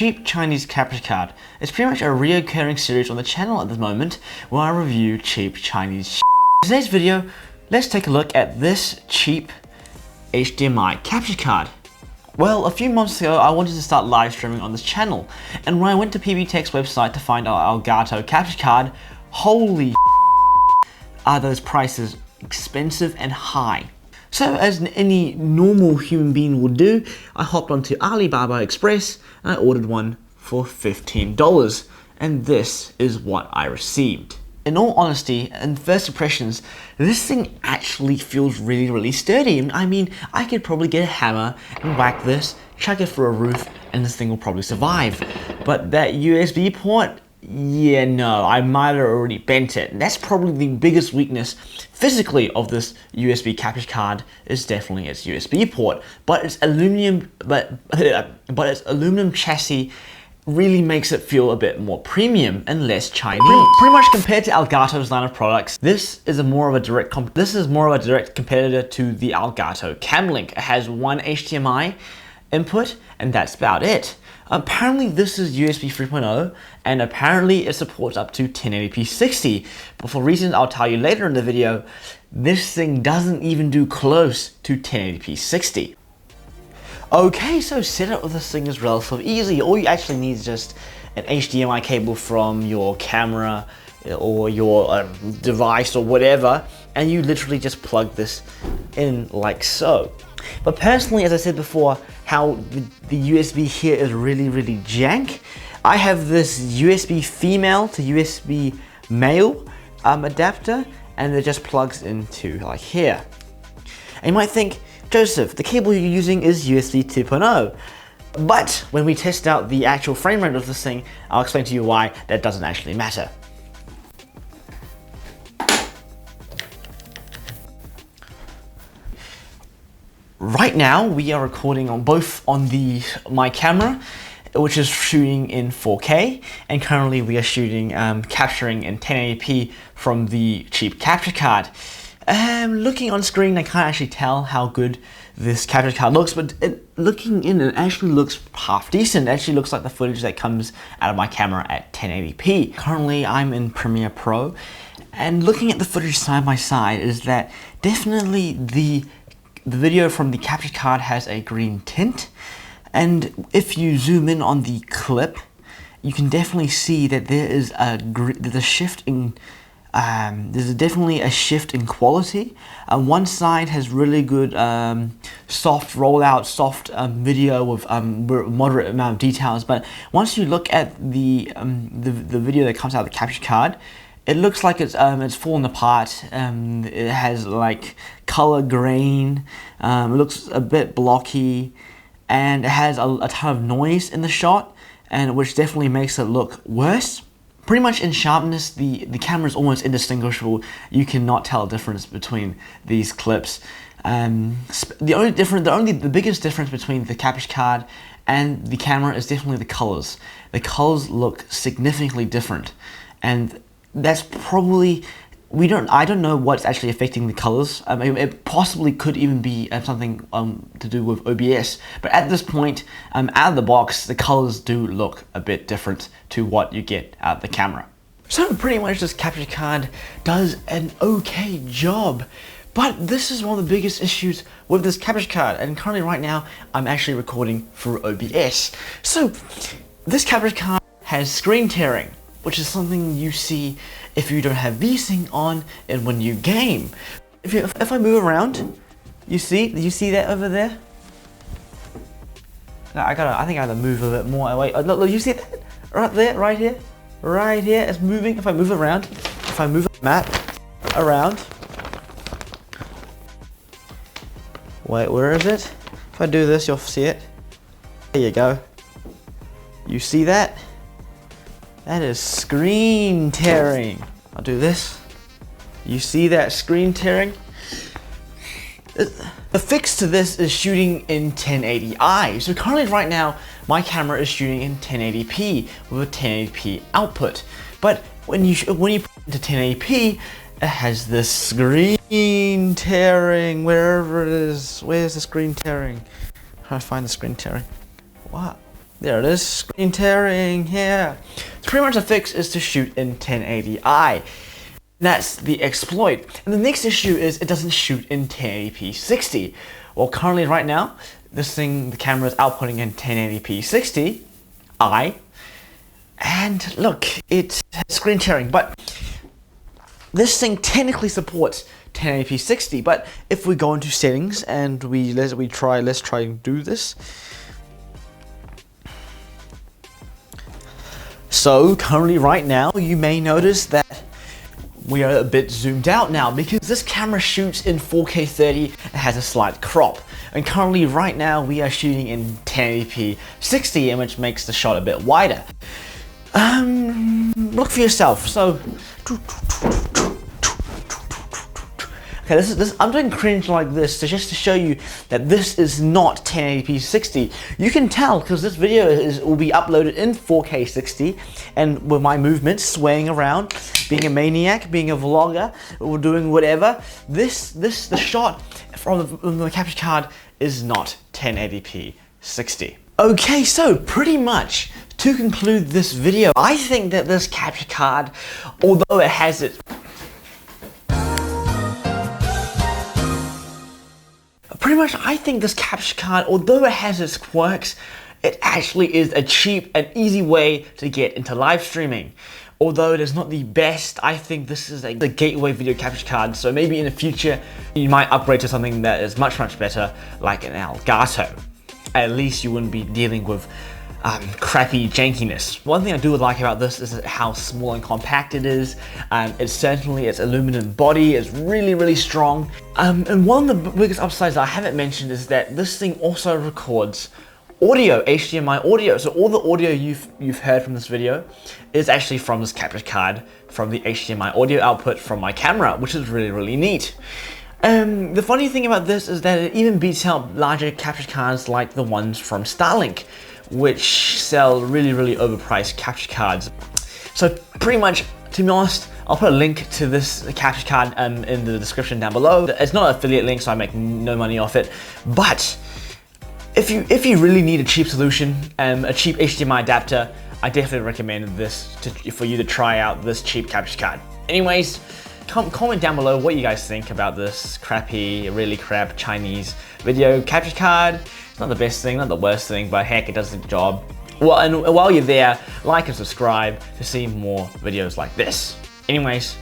cheap Chinese capture card. It's pretty much a reoccurring series on the channel at the moment where I review cheap Chinese shit. In today's video, let's take a look at this cheap HDMI capture card. Well, a few months ago, I wanted to start live streaming on this channel, and when I went to PBTech's website to find our Elgato capture card, holy are those prices expensive and high. So as any normal human being would do, I hopped onto Alibaba Express and I ordered one for $15, and this is what I received. In all honesty and first impressions, this thing actually feels really sturdy. I mean, I could probably get a hammer and whack this, chuck it through a roof, and this thing will probably survive. But that USB port, yeah, no, I might have already bent it. And that's probably the biggest weakness physically of this USB capture card, is definitely its USB port. But its aluminum, but its aluminum chassis really makes it feel a bit more premium and less Chinese. Pretty much compared to Elgato's line of products, this is more of a direct competitor to the Elgato Camlink. It has one HDMI input and that's about it. Apparently this is USB 3.0 and apparently it supports up to 1080p 60, but for reasons I'll tell you later in the video, this thing doesn't even do close to 1080p 60. Okay, so setup of this thing is relatively easy. All you actually need is just an HDMI cable from your camera or your device or whatever, and you literally just plug this in like so. But personally, as I said before, how the USB here is really jank. I have this USB female to USB male adapter, and it just plugs into like here. And you might think, Joseph, the cable you're using is USB 2.0. But when we test out the actual frame rate of this thing, I'll explain to you why that doesn't actually matter. Right now, we are recording on my camera, which is shooting in 4K, and currently we are shooting, capturing in 1080p from the cheap capture card. Looking on screen, I can't actually tell how good this capture card looks, but looking in, it actually looks half decent. It actually looks like the footage that comes out of my camera at 1080p. Currently, I'm in Premiere Pro, and looking at the footage side by side is that definitely the video from the capture card has a green tint, and if you zoom in on the clip, you can definitely see that there is there's definitely a shift in quality. One side has really good soft rollout, soft video with moderate amount of details, but once you look at the video that comes out of the capture card, it looks like it's fallen apart. It has like color grain. It looks a bit blocky, and it has a ton of noise in the shot, and which definitely makes it look worse. Pretty much in sharpness, the camera is almost indistinguishable. You cannot tell a difference between these clips. The biggest difference between the capture card and the camera is definitely the colors. The colors look significantly different, and that's probably, I don't know what's actually affecting the colors. It possibly could even be something to do with OBS, but at this point, out of the box, the colors do look a bit different to what you get out of the camera. So pretty much this capture card does an okay job, but this is one of the biggest issues with this capture card, and currently right now, I'm actually recording through OBS. So this capture card has screen tearing, which is something you see if you don't have VSync on and when you game. If I move around, you see that over there? No, I think I gotta move a bit more. Wait, look, you see that? Right there, right here, it's moving. If I move around, if I move the map around, wait, where is it? If I do this, you'll see it. There you go. You see that? That is screen tearing. I'll do this. You see that screen tearing? The fix to this is shooting in 1080i. So currently right now, my camera is shooting in 1080p with a 1080p output. But when you put it into 1080p, it has this screen tearing wherever it is. Where's the screen tearing? How do I find the screen tearing? What? There it is, screen tearing here. So pretty much the fix is to shoot in 1080i. That's the exploit. And the next issue is it doesn't shoot in 1080p 60. Well, currently right now, this thing, the camera is outputting in 1080p 60i. And look, it's screen tearing, but this thing technically supports 1080p 60. But if we go into settings and let's try and do this. So currently right now, you may notice that we are a bit zoomed out now because this camera shoots in 4K 30 and has a slight crop. And currently right now we are shooting in 1080p 60, which makes the shot a bit wider. Look for yourself. So okay, I'm doing cringe like this just to show you that this is not 1080p 60. You can tell because this video will be uploaded in 4K 60, and with my movements swaying around, being a maniac, being a vlogger, or doing whatever, the shot from the capture card is not 1080p 60. Okay, so pretty much to conclude this video, I think that this capture card, although it has its I think this capture card, although it has its quirks, it actually is a cheap and easy way to get into live streaming. Although it is not the best, I think this is the gateway video capture card. So maybe in the future, you might upgrade to something that is much better, like an Elgato. At least you wouldn't be dealing with crappy jankiness. One thing I do like about this is how small and compact it is. Its aluminum body is really strong. And one of the biggest upsides I haven't mentioned is that this thing also records audio, HDMI audio. So all the audio you've heard from this video is actually from this capture card, from the HDMI audio output from my camera, which is really neat. The funny thing about this is that it even beats out larger capture cards like the ones from Starlink, which sell really overpriced capture cards. So pretty much, to be honest, I'll put a link to this capture card in the description down below. It's not an affiliate link, so I make no money off it. But if you really need a cheap solution, a cheap HDMI adapter, I definitely recommend this for you to try out this cheap capture card. Anyways, comment down below what you guys think about this really crap Chinese video capture card. It's not the best thing, not the worst thing, but heck, it does the job. Well, and while you're there, like and subscribe to see more videos like this. Anyways,